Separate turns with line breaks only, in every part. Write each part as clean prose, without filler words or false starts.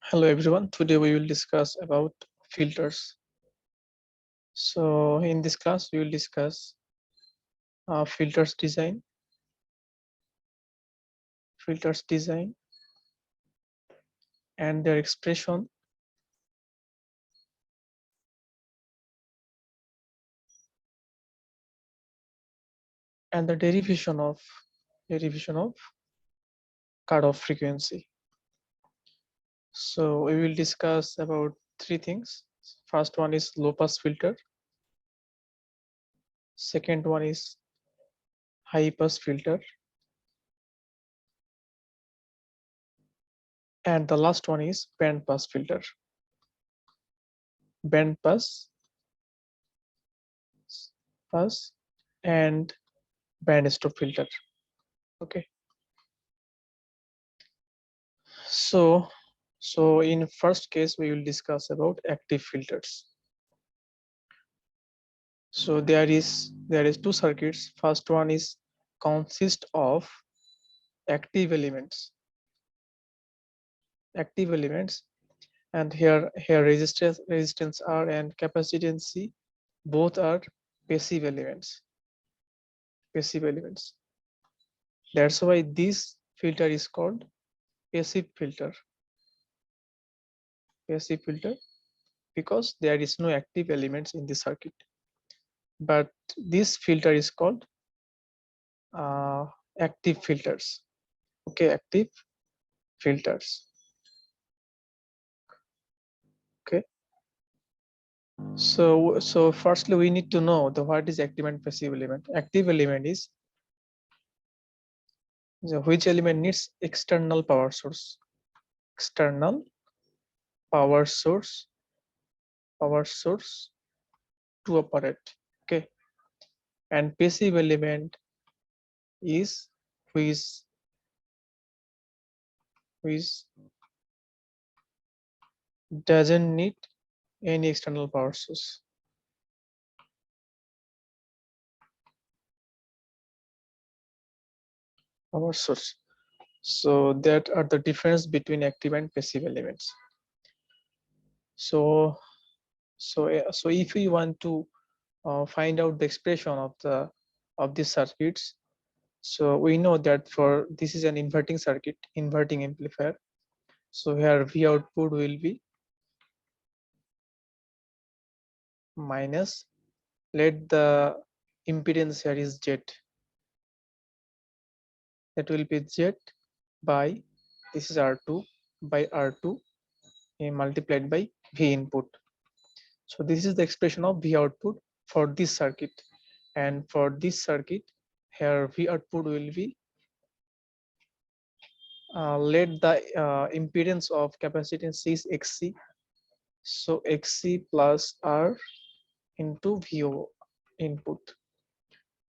Hello everyone, today we will discuss about filters. So in this class we will discuss filters design and their expression, and the derivation of cutoff frequency. So we will discuss about three things. First one is low pass filter, second one is high pass filter, and the last one is band pass filter. Band pass and band stop filter. Okay. So in first case we will discuss about active filters. So there is two circuits. First one is consist of active elements, and here resistance R and capacitance C both are passive elements. That's why this filter is called passive filter. Because there is no active elements in the circuit. But this filter is called active filters. Okay, active filters. Okay. So firstly we need to know the what is active and passive element. Active element is which element needs external power source. Power source to operate. Okay. And passive element is which doesn't need any external power source. So that are the difference between active and passive elements. So if we want to find out the expression of these circuits, so we know that for this is an inverting circuit, inverting amplifier. So here V output will be minus, let the impedance here is Z, that will be Z by, this is R2 by R2 multiplied by V input. So this is the expression of V output for this circuit, and for this circuit here V output will be let the impedance of capacitance is XC, so XC plus R into VO input.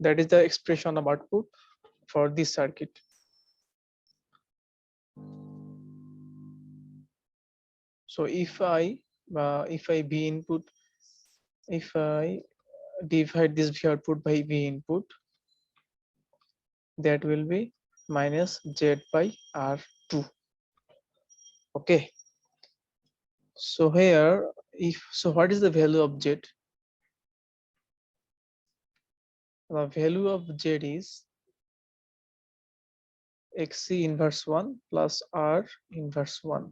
That is the expression of output for this circuit. So if I V input, if I divide this V output by V input, that will be minus Z by R2. Okay. So here, what is the value of Z? The value of Z is XC inverse 1 plus R inverse 1.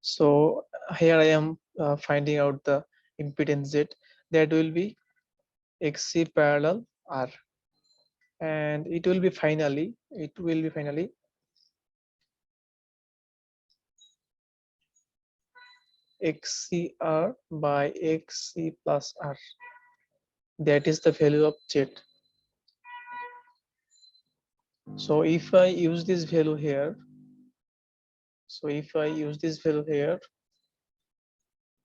So here I am finding out the impedance Z, that will be XC parallel R, and it will be finally XCR by XC plus R. That is the value of Z. So if I use this value here,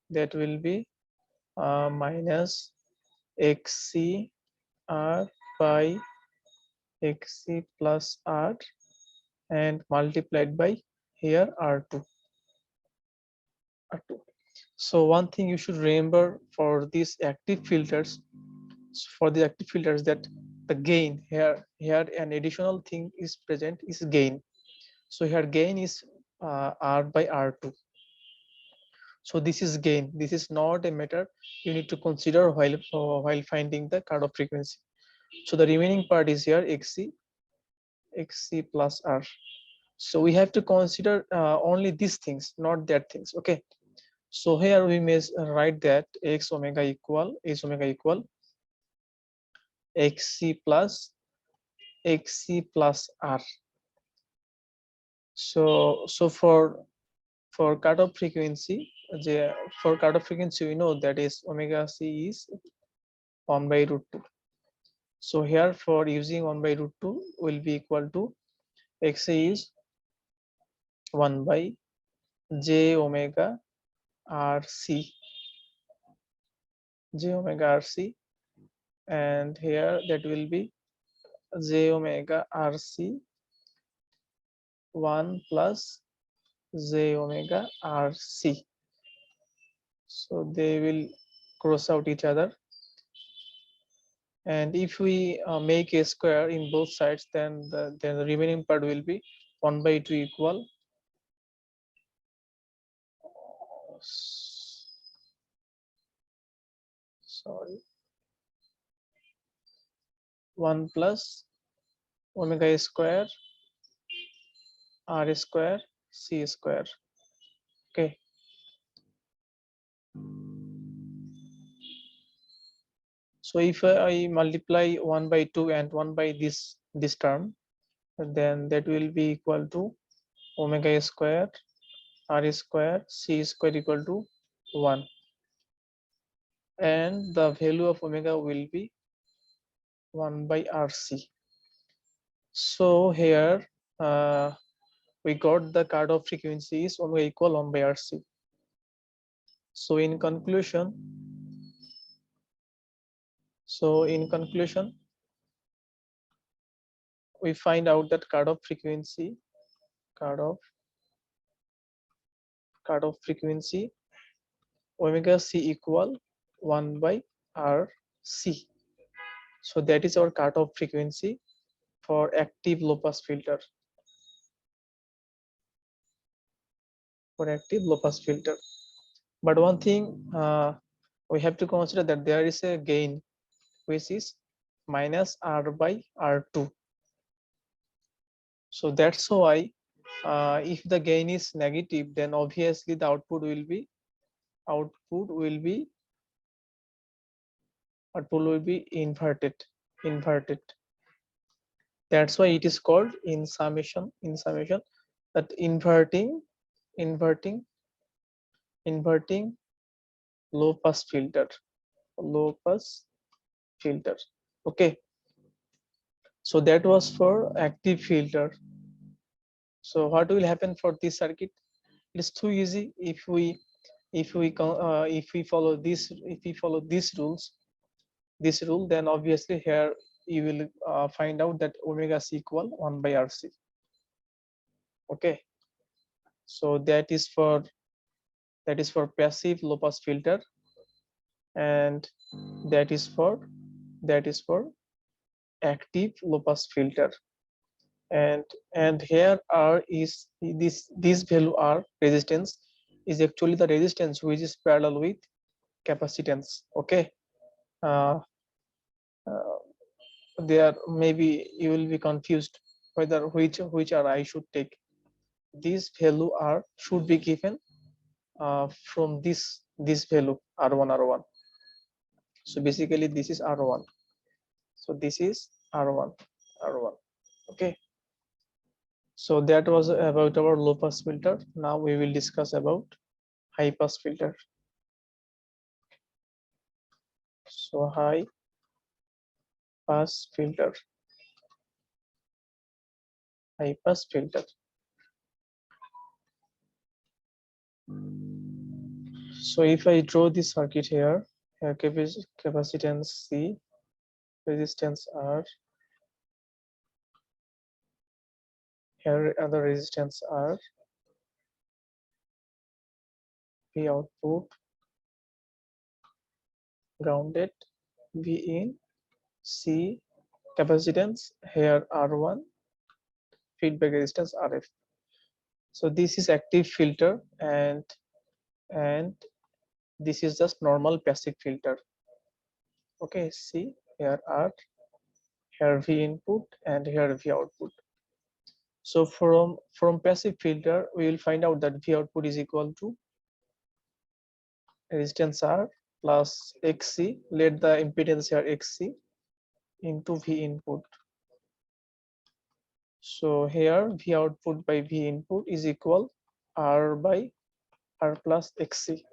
that will be minus XC R by XC plus R and multiplied by here R2. R2. So one thing you should remember for these active filters, that the gain here an additional thing is present is gain. So here gain is R by R2. So this is gain. This is not a matter you need to consider while finding the cutoff frequency. So the remaining part is here xc plus R. So we have to consider only these things, not that things. Okay. So here we may write that x omega equal xc plus R. So for cutoff frequency, we know that is omega c is 1 by root 2. So here for using 1 by root 2 will be equal to xc is 1 by j omega rc, and here that will be j omega rc 1 plus j omega rc. So they will cross out each other, and if we make a square in both sides, then the remaining part will be 1 by 2 equal sorry 1 plus omega square r square c square. Okay. So if I multiply 1 by 2 and 1 by this term, then that will be equal to omega square r square c square equal to 1, and the value of omega will be 1 by rc. So here we got the cutoff frequency is omega equal 1 by rc. So in conclusion, we find out that cutoff frequency omega c equal 1 by rc. So that is our cutoff frequency for active low pass filter. But one thing we have to consider that there is a gain which is minus r by r2. So that's why if the gain is negative, then obviously the output will be inverted. That's why it is called in summation that inverting low pass filter. Okay. So that was for active filter. So what will happen for this circuit? It's too easy. If we follow this rule, then obviously here you will find out that omega is equal 1 by rc. Okay. So that is for passive low pass filter, and that is for active low pass filter. And here r is this value r resistance is actually the resistance which is parallel with capacitance. Okay. uh, there maybe you will be confused whether which r I should take. This value r should be given from this value r1. So basically this is r1. So this is r1. Okay. So that was about our low pass filter. Now we will discuss about high pass filter. So high pass filter. So if I draw this circuit here capacitance C, resistance R, here other resistance R, V output, grounded, V in, C capacitance, here R1, feedback resistance RF. So this is active filter, and this is just normal passive filter. Okay, see here R, here V input, and here V output. So from passive filter, we will find out that V output is equal to resistance R plus XC. Let the impedance here XC into V input. So here V output by V input is equal R by R plus XC.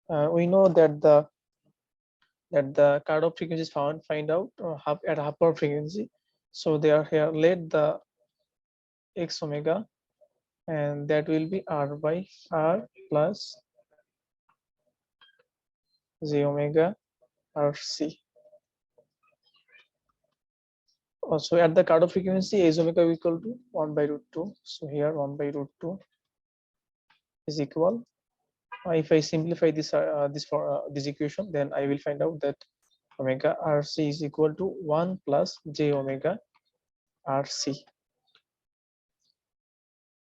We know that the cutoff frequency is find out at upper frequency. So they are here. Let the X omega, and that will be R by R plus J omega RC. Also at the cutoff frequency, H omega equal to 1 by root 2. So here 1 by root 2 is equal. If I simplify this equation, then I will find out that omega RC is equal to 1 plus J omega RC.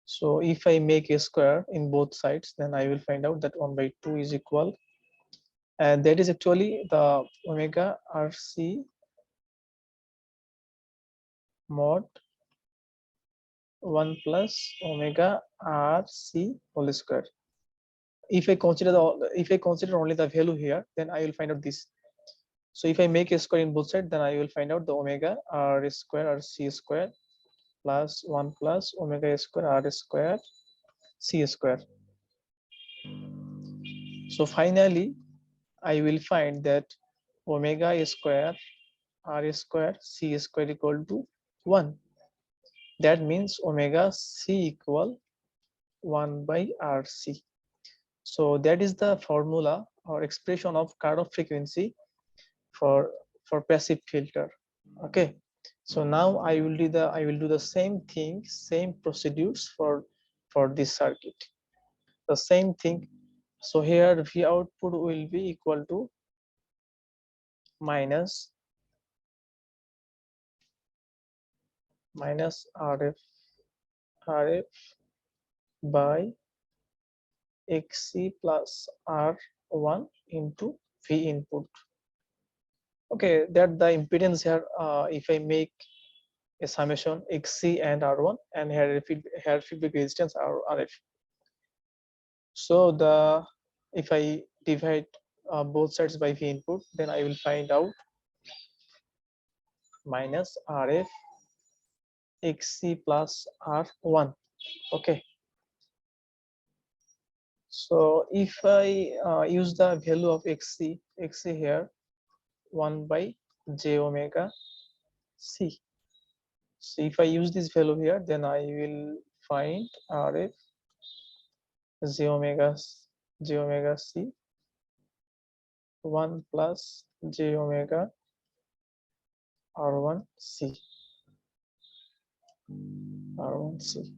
So if I make a square in both sides, then I will find out that 1 by 2 is equal, and that is actually the omega RC mod 1 plus omega RC whole square. If I consider only the value here, then I will find out this. So if I make a square in both sides, then I will find out the omega R square or C square plus 1 plus omega square R square C square. So finally, I will find that omega square R square C square equal to 1. That means omega C equal 1 by RC. So that is the formula or expression of cutoff frequency for passive filter. Okay, so now I will do the same thing, same procedures for this circuit, the same thing. So here V output will be equal to minus RF by XC plus R1 into V input. Okay, that the impedance here, if I make a summation XC and R1, and here feedback resistance RF. So if I divide both sides by V input, then I will find out minus RF XC plus R1. Okay. So if I use the value of XC here, 1 by J omega C. So if I use this value here, then I will find RF J omega C 1 plus J omega R1C. R1C.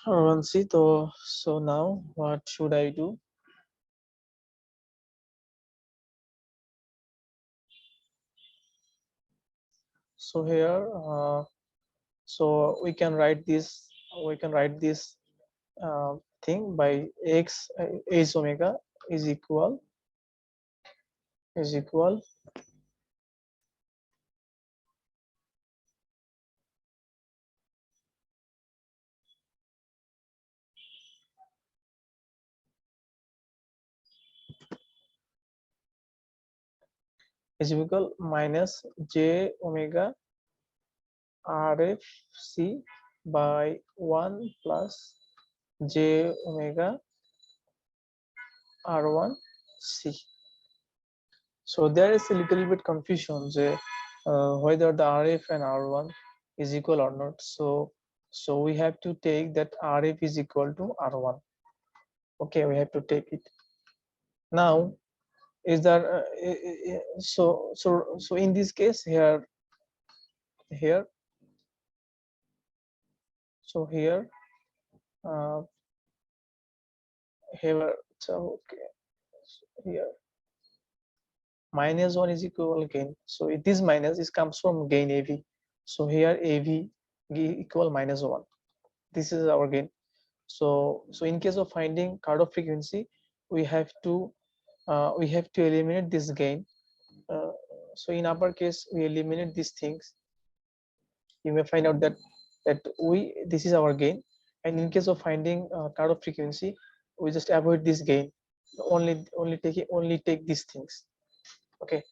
R1C. So now what should I do? So here, so we can write this. Thing by H omega is equal minus J omega RFC by 1 plus J omega R1C. So there is a little bit confusion whether the RF and R1 is equal or not. So we have to take that RF is equal to R1. Okay, we have to take it. Now is that so in this case here so uh, here so okay, so here -1 is equal gain. So this minus is comes from gain AV. So here AV equal -1. This is our gain. So in case of finding cutoff frequency, we have to eliminate this gain. Uh, so in our case, we eliminate these things. You may find out that this is our gain, and in case of finding cutoff frequency, we just avoid this gain. Only take these things. Okay.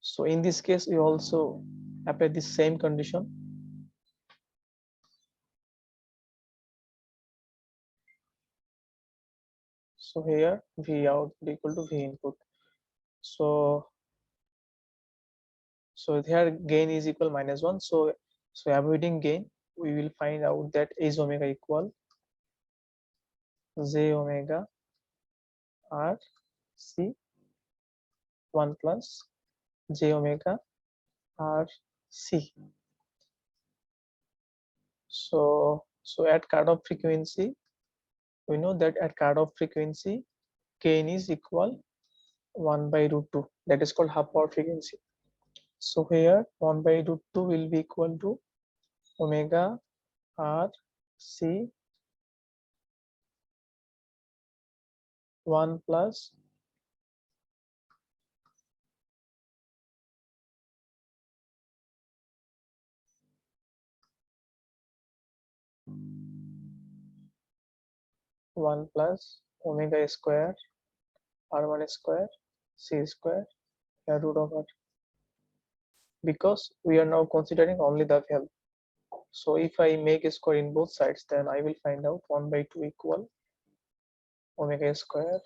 So in this case, we also apply the same condition. So here V out equal to V input. So here gain is equal -1. So avoiding gain, we will find out that is omega equal J omega R C 1 plus J omega R C. So at cutoff frequency, we know that at cutoff frequency, gain is equal 1 by √2. That is called half power frequency. So here 1 by √2 will be equal to omega R C 1 plus omega square R1 square C square root over, because we are now considering only the value. So if I make a square in both sides, then I will find out 1 by 2 equal omega square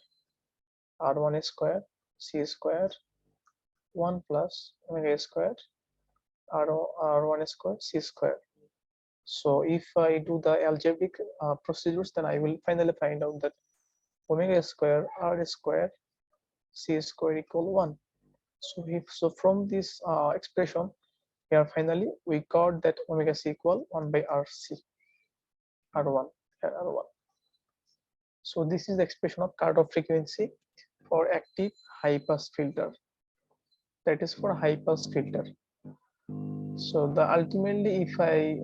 R1 square C square 1 plus omega square R1 square C square. So if I do the algebraic procedures, then I will finally find out that omega square R square C square equal 1. So from this expression here, finally we got that omega c equal 1 by RC R1 R1. So this is the expression of cutoff frequency for active high pass filter. That is for high pass filter. So the ultimately, if I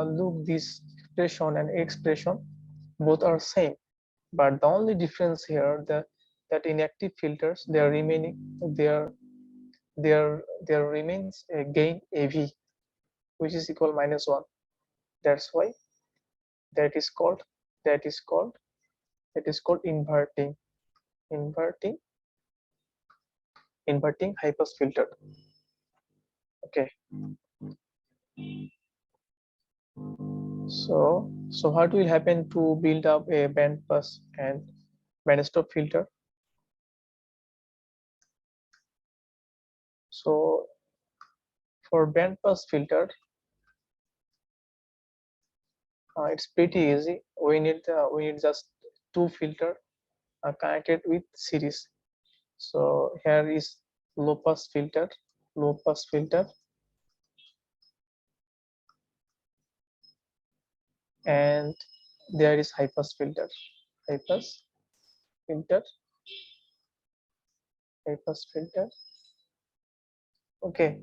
look this expression and expression, both are same, but the only difference here that in active filters there remaining there remains a gain AV, which is equal -1. That's why that is called that is called inverting inverting high pass filter. Okay. So what will happen to build up a band pass and band stop filter? So for band pass filter, it's pretty easy. We need just two filter connected with series. So here is low pass filter, and there is high pass filter, high pass filter, high pass filter. Okay,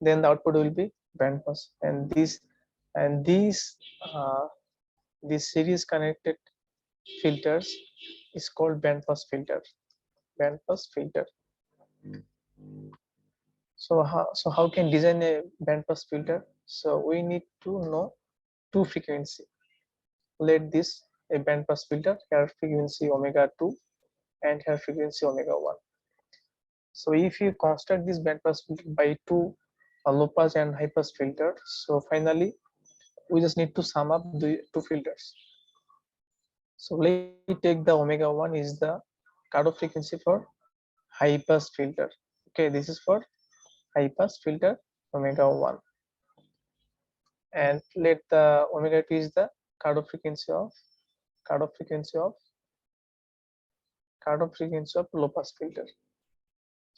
then the output will be band pass, and these this series connected filters is called band pass filter. Band pass filter. So how can design a band pass filter? So we need to know two frequency. Let this a band pass filter, here frequency omega 2 and here frequency omega 1. So if you construct this band pass filter by two low pass and high pass filter, so finally we just need to sum up the two filters. So let me take the omega 1 is the cutoff frequency for high pass filter. Okay, this is for high pass filter omega 1, and let the omega 2 is the cutoff frequency of cutoff frequency of low pass filter.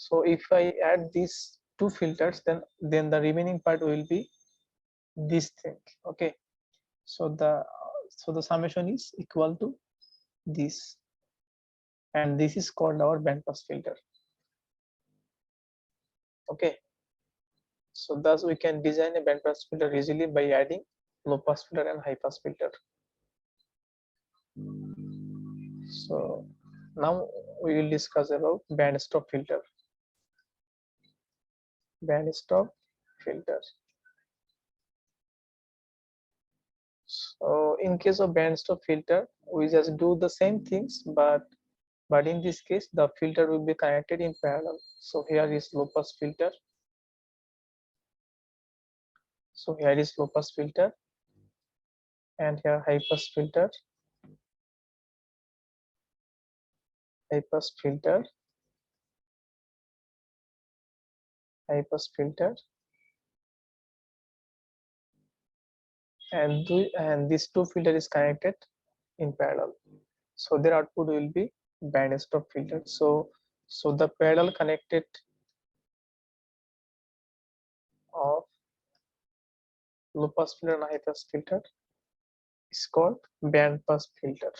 So if I add these two filters, then the remaining part will be this thing. Okay, so the summation is equal to this, and this is called our band pass filter. Okay, so thus we can design a band pass filter easily by adding low pass filter and high pass filter. So now we will discuss about band stop filter. Band stop filter. So in case of band stop filter, we just do the same things, but in this case the filter will be connected in parallel. So here is low pass filter. So here is low pass filter, and here high pass filter, high pass filter, high pass filter, and these two filter is connected in parallel. So their output will be band stop filter. So the parallel connected of low pass filter and high pass filter is called band pass filter.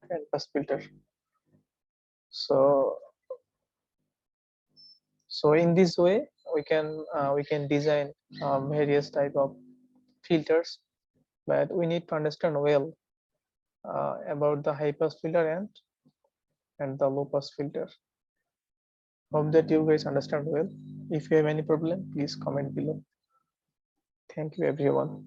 Band pass filter. So in this way we can design various type of filters, but we need to understand well about the high pass filter and the low pass filter. Hope that you guys understand well. If you have any problem, please comment below. Thank you everyone.